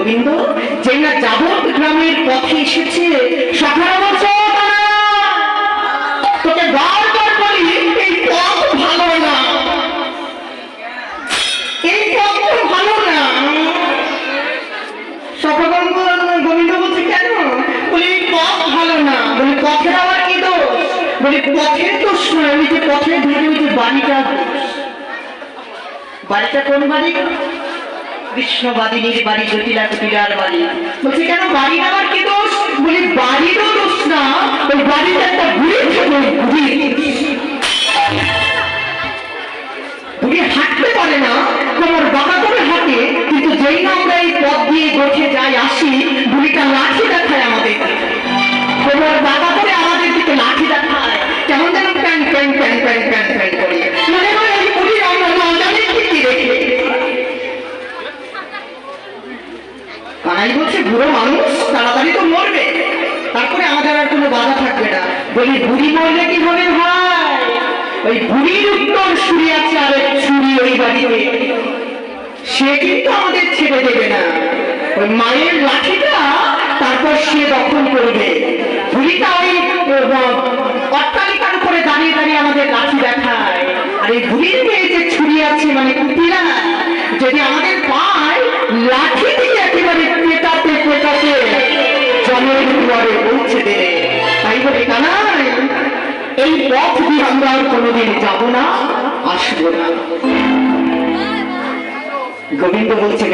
গোবিন্দ যে না যাবত গ্রামের পথে এসেছে সখারা বলছে তোকে বারবার বলি এই পথ ভালো না, এই পথ ভালো না। সখাগণ গোবিন্দ বলছে কেন? বলি এই পথ ভালো না। বলি পথের আবার কি দোষ? বলি পথের দোষ নয়, ওই যে পথের ধারে ওই যে বাড়িটা দোষ। বাড়িটা কোন বাড়ি? কৃষ্ণবাদিনীর বাড়ি, জটিলা কুটিলার বাড়ি। বলছে কেন বাড়ি আবার কি দোষ? বলি বাড়িরও দোষ না, ওই বাড়িতে একটা বুড়ি থাকে, বুড়ি হাঁটতে পারে না, কোমর বাঁকা করে হাঁটে, কিন্তু যেই না আমরা এই পথ দিয়ে গোঠে যাই আসি বুড়িটা লাঠি দেখায় আমাদের, কোমর বাঁকা করে আমাদের দিকে লাঠি দেখায়, কেমন যেন pan pan pan pan pan pan করে মনে হয় এই বুড়ি আমরা জানি কি রেখে। কানাই বলছে বুড়ো মানুষ তাড়াতাড়ি তো মরবে, তারপরে আমাদের আর কোনো বাধা থাকবে না। বলি বুড়ি মরলে কি হবে ভাই? ওই বুড়ির উত্তর শুরি আছে আর ছুরি ওই বাড়িতে, সে কিন্তু আমাদের ছেড়ে দেবে না। ওই মায়ের লাঠিটা তারপর সে দখল করবে। বুড়িটা ওই অট্টালিকার উপরে দাঁড়িয়ে দাঁড়িয়ে আমাদের লাঠি দেখায়, আর এই বুড়ির মেয়ে যে ছুরি আছে মানে কুটিরা যদি আমাদের পায় লাঠি দিয়ে একেবারে পেটাতে পেটাতে জলের দুয়ারে পৌঁছে দেবে। তাই বলে কানাই এই পথ দিয়ে আমরা আর কোনোদিন যাবো না, আসবো না। গোবিন্দ বলছে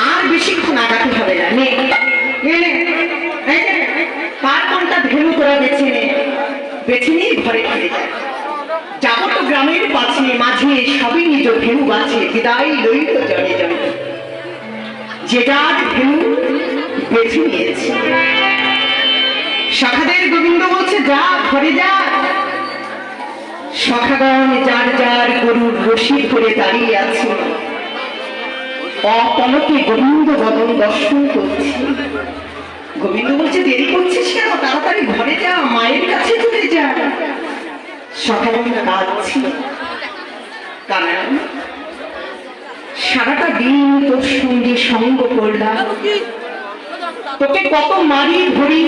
আর বেশিক্ষণ আগাতে হবে না, কার কোনটা ধেনু তোরা বেছে নে, বেছে নিয়ে ঘরে ফিরে যায়। যাবো তো গ্রামের পাশে মাঝে সবই নিজ ধেনু বাছে, বিদায় লইল জনে জনে, যেটার ধেনু বেছে নিয়েছে। সখাদের গোবিন্দ বলছে যা ঘরে যা। সখাগণ যার যার গরুর রশি ধরে দাঁড়িয়ে আছে, অপলকে গোবিন্দ বদন দর্শন করছে। গোবিন্দ বলছে দেরি করছিস কেন? তাড়াতাড়ি ঘরে যা, মায়ের কাছে চলে যা। সখাগণ কাঁদছে, কারণ সারাটা দিন তোর সঙ্গে সঙ্গ করলাম, তোকে কত মারি ধরি,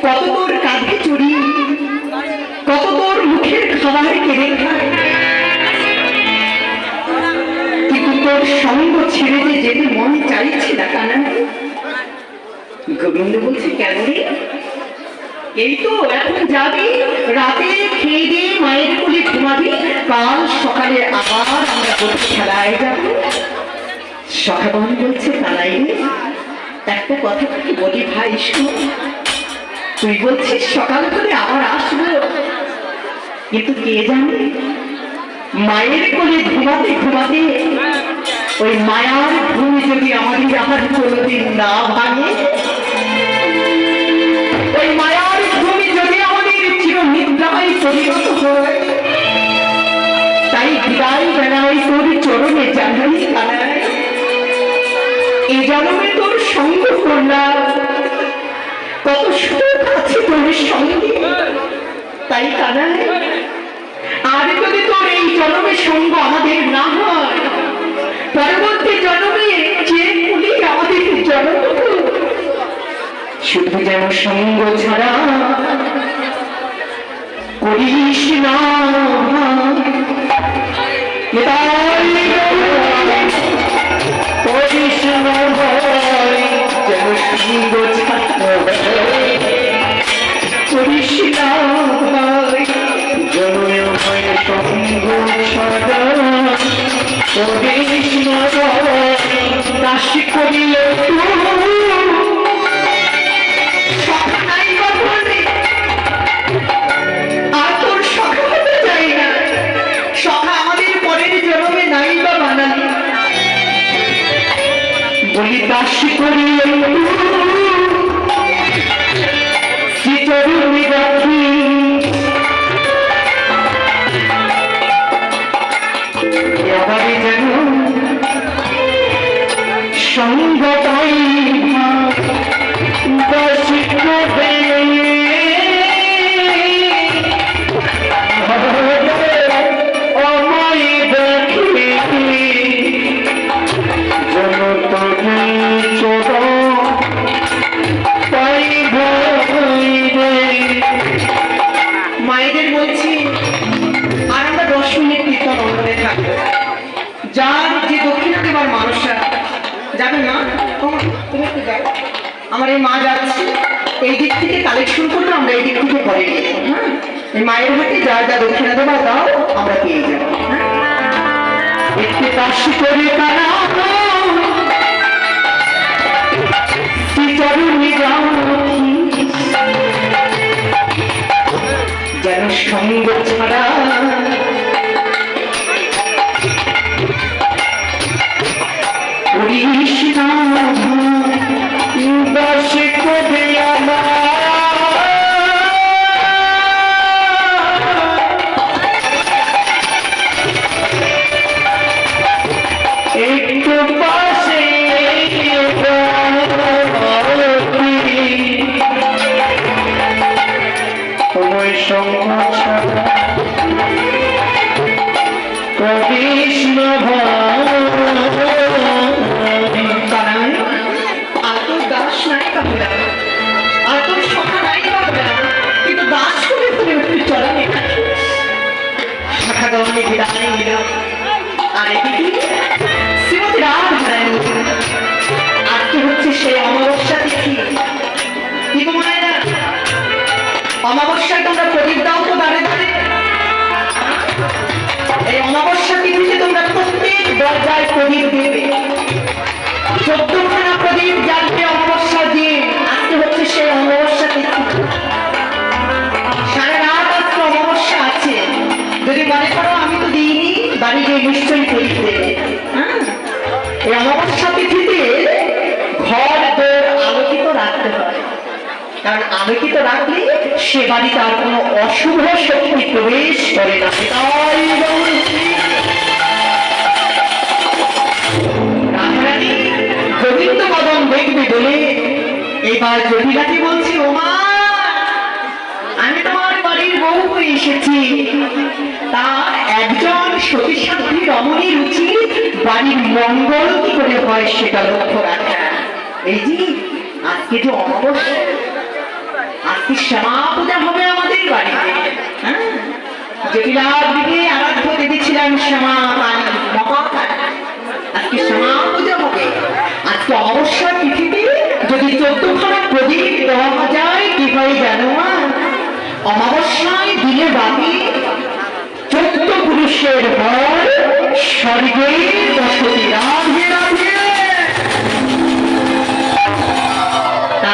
কত তোর কাঁধে চড়ি, কত তোর মুখের খাবার কেড়ে খাই, কিন্তু তোর সঙ্গ ছেড়ে যে যেতে মন চাইছে না কানা। গোবিন্দ বলছে কেন রে? এই তো এখন যাবি, রাতে খেয়ে দিয়ে মায়ের কোলে ঘুমাবি, কাল সকালে আবার আমরা খেলায় যাব। সখাগণ বলছে কানাই একটা কথা কি বলি ভাই শোন, তুই বলছিস সকাল করে আবার আসবো, কিন্তু কে জানে মায়ের কোলে ঘুমাতে ঘুমাতে ওই মায়ার ঘুম যদি আমাদের আবার কোনোদিন না ভাঙে, ওই মায়ার ঘুম যদি আমাদের চির নিদ্রায় পরিণত হয়, তাই বিদায় জানাই তোর চরণে জানাই কানাই, এ জন্মে তোর সঙ্গ করলাম, কত সুখ আছে তোর সঙ্গে, তাই কানাই আর যদি তোর এই জন্মে সঙ্গ আমাদের না হয়, পরবর্তী জন্মে যে কুলি আমাদের জন্ম শুধু যেন সঙ্গ ছাড়া করিস না। করিস না যেন সঙ্গ ছাড়া করিস না জন্মে সঙ্গ ছাড়া করিস না, দাসী করিলে আর তোর সখা হতে চাই না, সখা আমাদের পরের জন্মে নাই বা বানালি, বলি দাসী করিলে শ্রীচরণে রাখি, এবারে যেন সঙ্গ পাই দাসী করে আমায় দেখি যেন তোকে যাবে মা? তুমি একটু যাও, আমার এই মা যাচ্ছে, এই দিক থেকে কালেকশন করবো, আমরা এই দিক থেকে পরে নিয়ে যাবো। হ্যাঁ, এই মায়ের হাতে যা যা দক্ষিণা দেবা দাও, আমরা পেয়ে যাবো। একটু কাশি করে কানা যেন সঙ্গ ছাড়া বসে করে একটু পাশে সময় সংখ্যা ছাড়া কৃষ্ণ আর তোর দাস নাই কাপড়, আর তোর সখা নাই কাপড়, কিন্তু দাস করে তুমি একটু চলে শাখা গমনে বিদায় নিল। আর এদিকে শ্রীমতী রাধারানী, আজকে হচ্ছে সেই অমাবস্যা তিথি। কি গো মায়েরা, অমাবস্যায় তোমরা প্রদীপ দাও তো দাঁড়ে দাঁড়ে? এই অমাবস্যা তিথিতে তোমরা প্রত্যেক দরজায় প্রদীপ দেবে, 14খানা প্রদীপ জ্বালবে অমাবস্যা দিন। আজকে হচ্ছে সেই অমাবস্যা তিথি, সারা রাত আজকে অমাবস্যা আছে। যদি মনে করো আমি তো দিইনি, বাড়ি গিয়ে নিশ্চয়ই প্রদীপ দেবে। হ্যাঁ, এই অমাবস্যা তিথিতে ঘর দোর আলোকিত রাখতে হয়, কারণ আলোকিত রাখলে সে বাড়িতে আর কোনো অশুভ শক্তি প্রবেশ করে না। রাধারানী গোবিন্দ বদন দেখবে বলে এবার জটিলাটি বলছি, ও মা, আমি তোমার বাড়ির বউ হয়ে এসেছি, তা একজন সতী সাধ্বী রমণীর উচিত বাড়ির মঙ্গল কি করে হয় সেটা লক্ষ্য রাখা। এই যে আজকে যে অমাবস্যা, আজকে শ্যামা পূজা হবে আমাদের বাড়িতে। হ্যাঁ, জটিলার দিকে আরাধ্য দেখেছিলাম শ্যামা কালী মহাকালী, আজকে শ্যামা পূজা হবে। আজকে অমাবস্যার তিথিতে যদি 14খানা প্রদীপ দেওয়া যায় কি হয় জানো মা? অমাবস্যায় দিলে বাকি 14 পুরুষের ভর স্বর্গে বসতি। রাধে রাধে।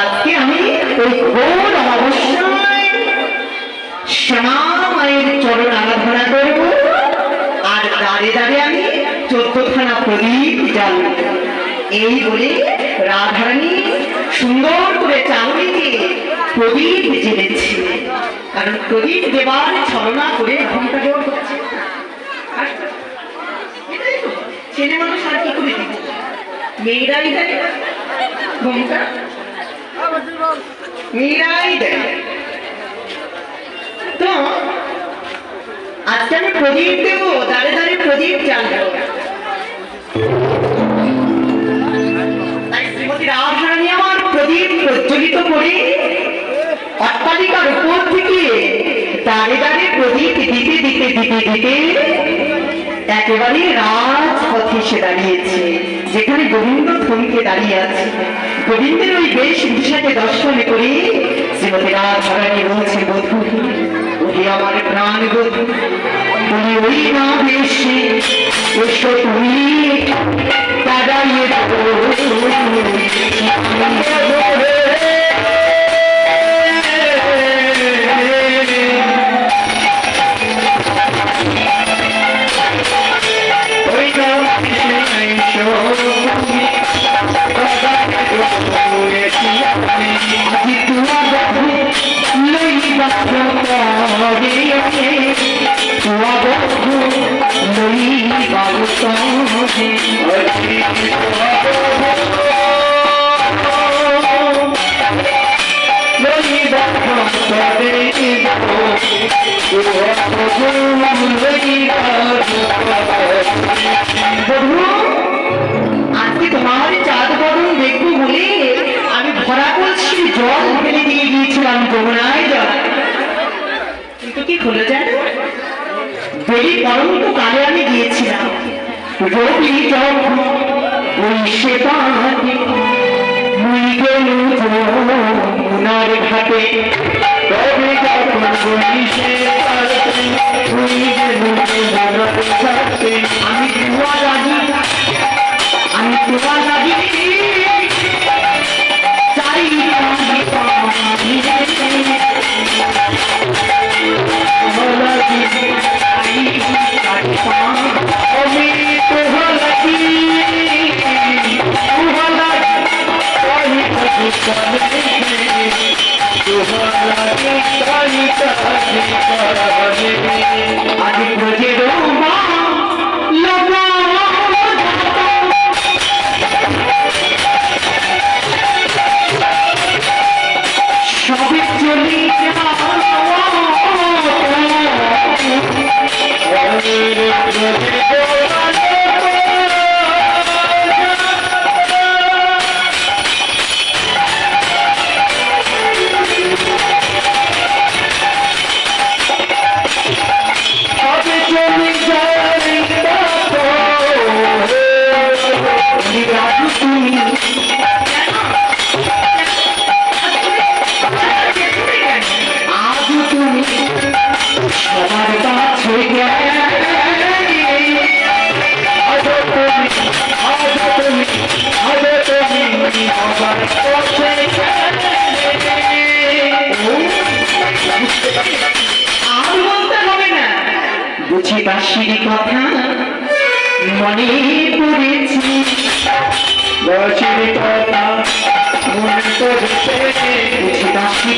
আজকে আমি ওই ঘোর অমাবস্যায় শ্যামা মায়ের চরণ আরাধনা করব, আর দাঁড়ে দাঁড়ে আমি 14খানা প্রদীপ জ্বালব। এই বলে রাধারানী সুন্দর করে চাউনিকে প্রদীপ জ্বেলেছে, কারণ প্রদীপ দেবার ছলনা করে ঘুমটা দেওয়া হচ্ছে। ছেলে মানুষ আর কি করে দিব, মেয়েরাই দেয় ঘুমটা, মেয়েরাই দেয়। তো আজকে আমি প্রদীপ দেবো, দাঁড়ে দাঁড়িয়ে প্রদীপ জ্বালবো। তাই শ্রীমতী রাধারানী আমার প্রদীপ প্রজ্বলিত করে অট্টালিকার উপর থেকে দাঁড়ে দাঁড়িয়ে প্রদীপ দিতে দিতে দিতে দিতে একেবারে রাজপথে এসে দাঁড়িয়েছে, যেখানে গোবিন্দ থমকে দাঁড়িয়ে আছে। গোবিন্দের ওই বেশভূষাকে দর্শন করে শ্রীমতী রাধারানী বলছে, বধূ, ওহে আমার প্রাণ বধূ, তুমি ওই না বেশি এসো তুমি দাঁড়াইয়ে আজকে তোমার চাঁদ বদন দেখবো বলে আমি ভরা কলসি জল ফেলে দিয়ে গিয়েছিলাম যমুনায় জল, কিন্তু কি হলো জানো? দেরি পরন্ত কালে আমি গিয়েছিলাম, রবি যখন ওই সে পাহাড়ে মুই গেল যমুনার ঘাটে তবে যখন বলি সে পাহাড়ে মুই গেল যমুনার ঘাটে আমি কুয়া লাগি চাই আজ প্রজের সবে চলি বুঝি বাসির কথা মনে পড়েছি বাসির কথা মনে পড়েছে বুঝি বাসির